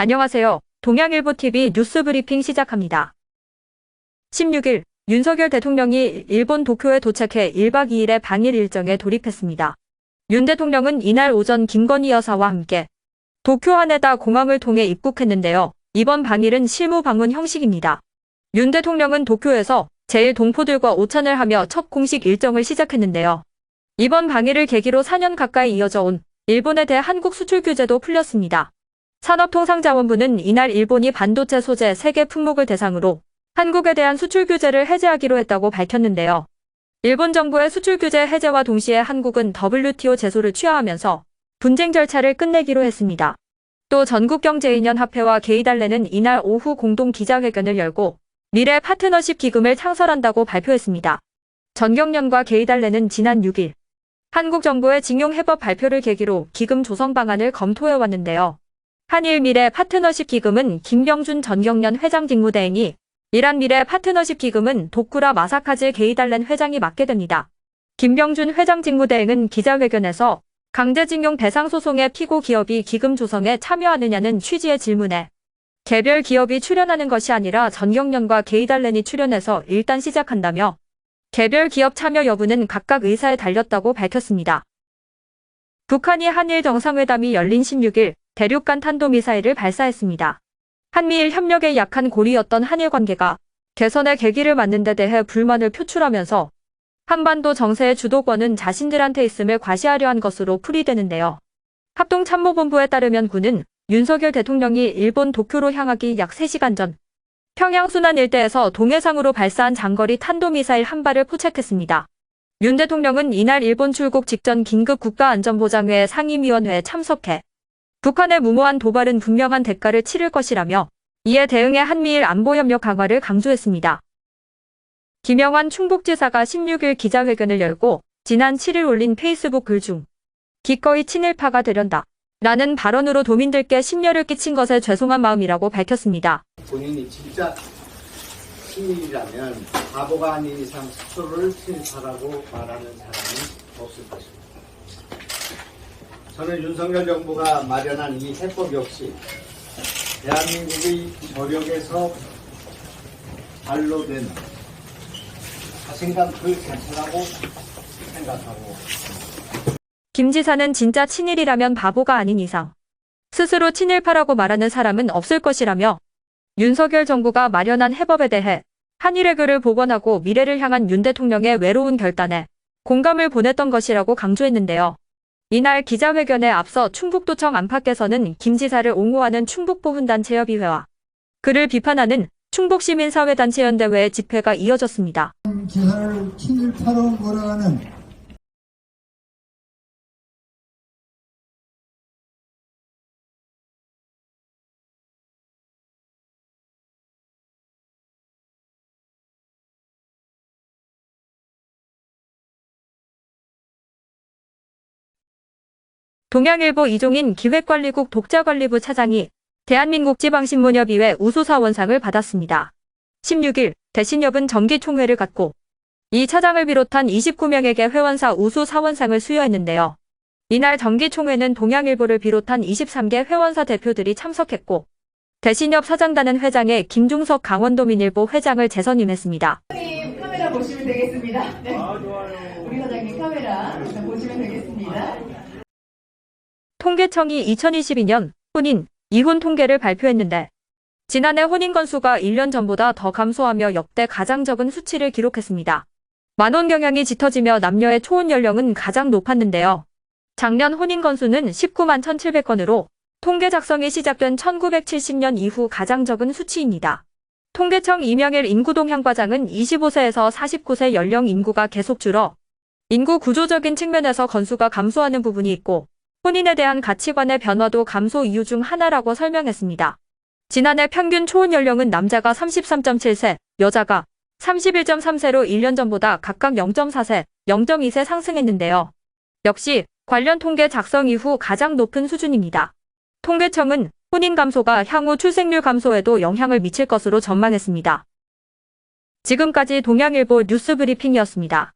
안녕하세요. 동양일보TV 뉴스 브리핑 시작합니다. 16일 윤석열 대통령이 일본 도쿄에 도착해 1박 2일의 방일 일정에 돌입했습니다. 윤 대통령은 이날 오전 김건희 여사와 함께 도쿄 하네다 공항을 통해 입국했는데요. 이번 방일은 실무 방문 형식입니다. 윤 대통령은 도쿄에서 제1동포들과 오찬을 하며 첫 공식 일정을 시작했는데요. 이번 방일을 계기로 4년 가까이 이어져 온 일본에 대해 한국 수출 규제도 풀렸습니다. 산업통상자원부는 이날 일본이 반도체 소재 세계 품목을 대상으로 한국에 대한 수출 규제를 해제하기로 했다고 밝혔는데요. 일본 정부의 수출 규제 해제와 동시에 한국은 WTO 제소를 취하하면서 분쟁 절차를 끝내기로 했습니다. 또 전국경제인연합회와 게이달레는 이날 오후 공동 기자회견을 열고 미래 파트너십 기금을 창설한다고 발표했습니다. 전경련과 게이달레는 지난 6일 한국 정부의 징용해법 발표를 계기로 기금 조성 방안을 검토해왔는데요. 한일 미래 파트너십 기금은 김병준 전경련 회장 직무대행이, 이란 미래 파트너십 기금은 도쿠라 마사카즈 게이달렌 회장이 맡게 됩니다. 김병준 회장 직무대행은 기자회견에서 강제징용 대상 소송의 피고 기업이 기금 조성에 참여하느냐는 취지의 질문에 개별 기업이 출연하는 것이 아니라 전경련과 게이달렌이 출연해서 일단 시작한다며 개별 기업 참여 여부는 각각 의사에 달렸다고 밝혔습니다. 북한이 한일 정상회담이 열린 16일 대륙간 탄도미사일을 발사했습니다. 한미일 협력에 약한 고리였던 한일 관계가 개선의 계기를 맞는 데 대해 불만을 표출하면서 한반도 정세의 주도권은 자신들한테 있음을 과시하려 한 것으로 풀이되는데요. 합동참모본부에 따르면 군은 윤석열 대통령이 일본 도쿄로 향하기 약 3시간 전 평양 순안 일대에서 동해상으로 발사한 장거리 탄도미사일 한 발을 포착했습니다. 윤 대통령은 이날 일본 출국 직전 긴급 국가안전보장회 상임위원회에 참석해 북한의 무모한 도발은 분명한 대가를 치를 것이라며 이에 대응해 한미일 안보협력 강화를 강조했습니다. 김영환 충북지사가 16일 기자회견을 열고 지난 7일 올린 페이스북 글 중 기꺼이 친일파가 되련다 라는 발언으로 도민들께 심려를 끼친 것에 죄송한 마음이라고 밝혔습니다. 본인이 진짜 친일이라면 바보가 아닌 이상 스스로를 친일파라고 말하는 사람은 없을 것입니다. 저는 윤석열 정부가 마련한 이 해법 역시 대한민국의 저력에서 발로된 자신감 그 자체라고 생각하고, 김 지사는 진짜 친일이라면 바보가 아닌 이상 스스로 친일파라고 말하는 사람은 없을 것이라며 윤석열 정부가 마련한 해법에 대해 한일의 글을 복원하고 미래를 향한 윤 대통령의 외로운 결단에 공감을 보냈던 것이라고 강조했는데요. 이날 기자회견에 앞서 충북도청 안팎에서는 김 지사를 옹호하는 충북보훈단체협의회와 그를 비판하는 충북시민사회단체연대회의 집회가 이어졌습니다. 지사를 친일파로 몰아가는 동양일보 이종인 기획관리국 독자관리부 차장이 대한민국 지방신문협의회 우수사원상을 받았습니다. 16일 대신협은 정기총회를 갖고 이 차장을 비롯한 29명에게 회원사 우수사원상을 수여했는데요. 이날 정기총회는 동양일보를 비롯한 23개 회원사 대표들이 참석했고 대신협 사장단은 회장에 김중석 강원도민일보 회장을 재선임했습니다. 사장님 카메라 보시면 되겠습니다. 네. 좋아요. 우리 사장님 카메라 보시면 되겠습니다. 통계청이 2022년 혼인, 이혼 통계를 발표했는데 지난해 혼인 건수가 1년 전보다 더 감소하며 역대 가장 적은 수치를 기록했습니다. 만혼 경향이 짙어지며 남녀의 초혼 연령은 가장 높았는데요. 작년 혼인 건수는 19만 1,700건으로 통계 작성이 시작된 1970년 이후 가장 적은 수치입니다. 통계청 이명일 인구동향과장은 25세에서 49세 연령 인구가 계속 줄어 인구 구조적인 측면에서 건수가 감소하는 부분이 있고 혼인에 대한 가치관의 변화도 감소 이유 중 하나라고 설명했습니다. 지난해 평균 초혼 연령은 남자가 33.7세, 여자가 31.3세로 1년 전보다 각각 0.4세, 0.2세 상승했는데요. 역시 관련 통계 작성 이후 가장 높은 수준입니다. 통계청은 혼인 감소가 향후 출생률 감소에도 영향을 미칠 것으로 전망했습니다. 지금까지 동양일보 뉴스 브리핑이었습니다.